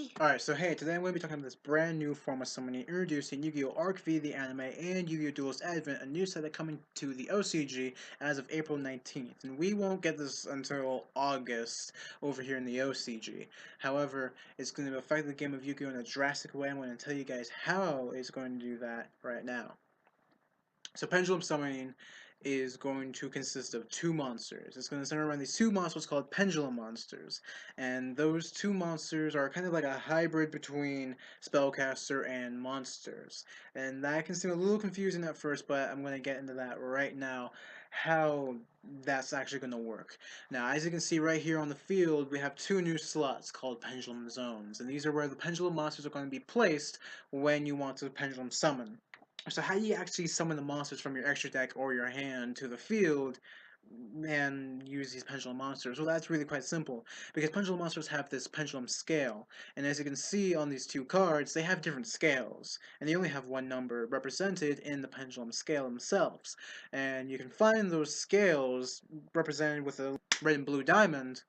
Hoshi! Alright, so hey, today I'm going to be talking about this brand new form of summoning introducing Yu-Gi-Oh! Arc V, the anime, and Yu-Gi-Oh! Duelist Advent, a new set that coming to the OCG as of April 19th. And we won't get this until August over here in the OCG. However, it's going to affect the game of Yu-Gi-Oh! In a drastic way. I'm going to tell you guys how it's going to do that right now. So Pendulum Summoning is going to consist of two monsters. It's going to center around these two monsters called Pendulum Monsters. And those two monsters are kind of like a hybrid between Spellcaster and Monsters. And that can seem a little confusing at first, but I'm going to get into that right now, how that's actually going to work. Now, as you can see right here on the field, we have two new slots called Pendulum Zones. And these are where the Pendulum Monsters are going to be placed when you want to Pendulum Summon. So how do you actually summon the monsters from your extra deck or your hand to the field and use these pendulum monsters? Well, that's really quite simple, because pendulum monsters have this pendulum scale, and as you can see on these two cards, they have different scales, and they only have one number represented in the pendulum scale themselves. And you can find those scales represented with a red and blue diamond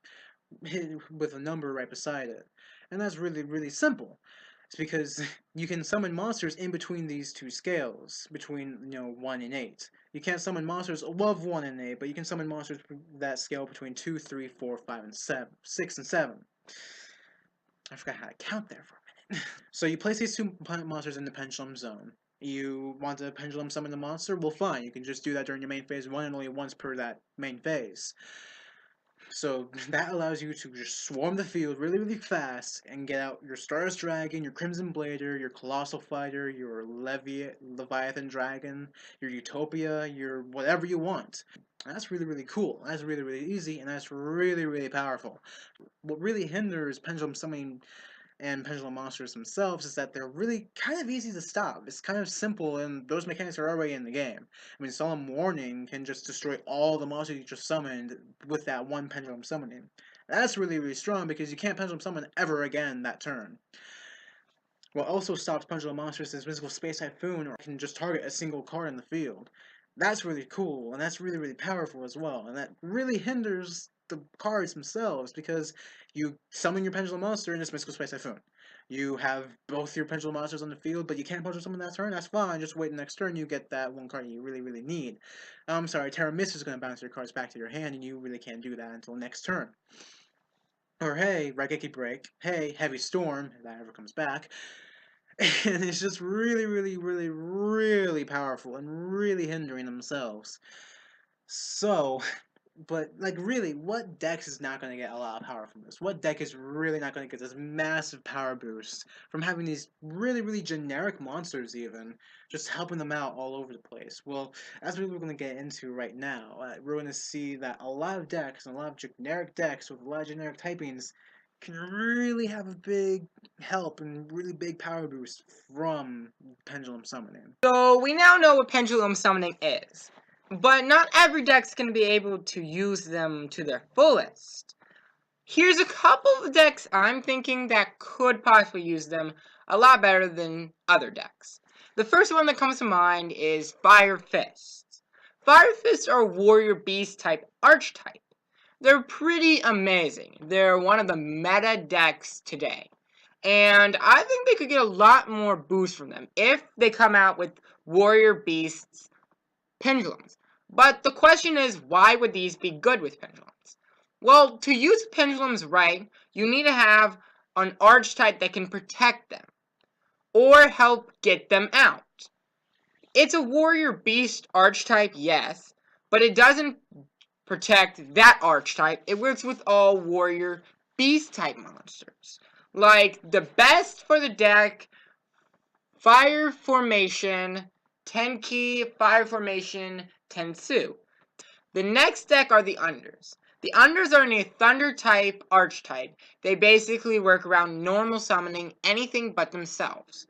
with a number right beside it. And that's really, really simple. It's because you can summon monsters in between these two scales, between 1 and 8. You can't summon monsters above 1 and 8, but you can summon monsters that scale between 2, 3, 4, 5, and 7, 6 and 7. I forgot how to count there for a minute. So you place these two monsters in the pendulum zone. You want to pendulum summon the monster? Well, fine. You can just do that during your main phase 1 and only once per that main phase. So that allows you to just swarm the field really, really fast and get out your Stardust Dragon, your Crimson Blader, your Colossal Fighter, your Leviathan Dragon, your Utopia, your whatever you want. And that's really, really cool. That's really, really easy, and that's really, really powerful. What really hinders Pendulum Summoning and Pendulum Monsters themselves is that they're really kind of easy to stop. It's kind of simple, and those mechanics are already in the game. I mean, Solemn Warning can just destroy all the monsters you just summoned with that one Pendulum Summoning. That's really, really strong, because you can't Pendulum Summon ever again that turn. What also stops Pendulum Monsters is Mystical Space Typhoon, or can just target a single card in the field. That's really cool, and that's really, really powerful as well, and that really hinders the cards themselves, because you summon your Pendulum Monster and it's Mystical Space Typhoon. You have both your Pendulum Monsters on the field, but you can't Pendulum Summon that turn, that's fine, just wait the next turn, you get that one card you really, really need. I'm sorry, Terra Mist is going to bounce your cards back to your hand, and you really can't do that until next turn. Or hey, Raigeki Break, hey, Heavy Storm, if that ever comes back. And it's just really, really, really, really powerful and really hindering themselves. So, but like really, what deck is not going to get a lot of power from this? What deck is really not going to get this massive power boost from having these really, really generic monsters even, just helping them out all over the place? Well, as we're going to get into right now, we're going to see that a lot of decks and a lot of generic decks with a lot of generic typings can really have a big help and really big power boost from Pendulum Summoning. So, we now know what Pendulum Summoning is, but not every deck's going to be able to use them to their fullest. Here's a couple of decks I'm thinking that could possibly use them a lot better than other decks. The first one that comes to mind is Fire Fists. Fire Fists are Warrior Beast type archetype. They're pretty amazing. They're one of the meta decks today. And I think they could get a lot more boost from them if they come out with Warrior Beasts pendulums. But the question is, why would these be good with pendulums? Well, to use pendulums right, you need to have an archetype that can protect them or help get them out. It's a Warrior Beast archetype, yes, but it doesn't protect that archetype. It works with all Warrior Beast type monsters. Like, the best for the deck, Fire Formation, Tenki, Fire Formation, Tensu. The next deck are the Unders. The Unders are a Thunder type archetype. They basically work around normal summoning anything but themselves.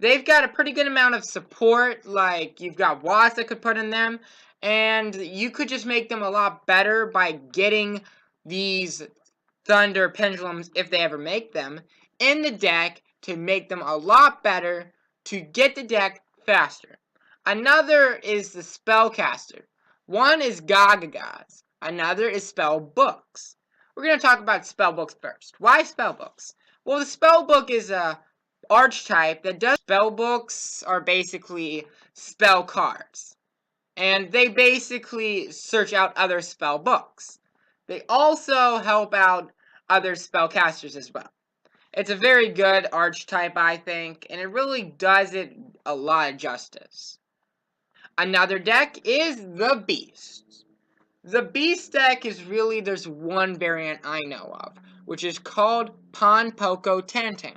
They've got a pretty good amount of support, like you've got Watts that could put in them, and you could just make them a lot better by getting these Thunder Pendulums, if they ever make them, in the deck to make them a lot better to get the deck faster. Another is the Spellcaster. One is Gagagas. Another is Spell Books. We're going to talk about Spell Books first. Why Spell Books? Well, the spellbook is a archetype that does. Spellbooks are basically spell cards, and they basically search out other spell books. They also help out other spellcasters as well. It's a very good archetype, I think, and it really does it a lot of justice. Another deck is the Beast. The Beast deck is really, there's one variant I know of, which is called Pon Poko Tantan.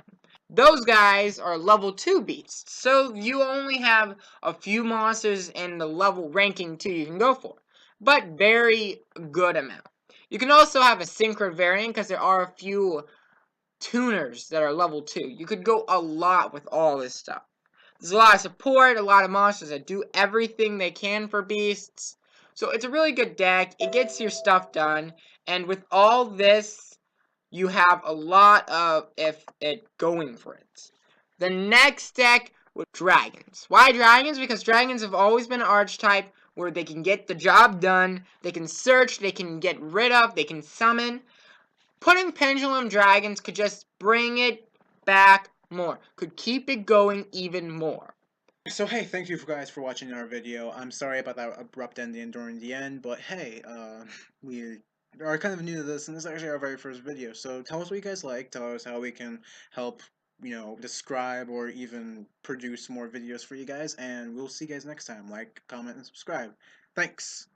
Those guys are level 2 beasts, so you only have a few monsters in the level ranking 2 you can go for, but very good amount. You can also have a synchro variant because there are a few tuners that are level 2. You could go a lot with all this stuff. There's a lot of support, a lot of monsters that do everything they can for beasts. So it's a really good deck. It gets your stuff done. And with all this, you have a lot of it going for it. The next deck with dragons. Why dragons? Because dragons have always been an archetype where they can get the job done. They can search, they can get rid of, they can summon. Putting Pendulum Dragons could just bring it back more. Could keep it going even more. So hey, thank you guys for watching our video. I'm sorry about that abrupt ending during the end, but hey, we are kind of new to this, and this is actually our very first video. So tell us what you guys like. Tell us how we can help, describe or even produce more videos for you guys. And we'll see you guys next time. Like, comment, and subscribe. Thanks.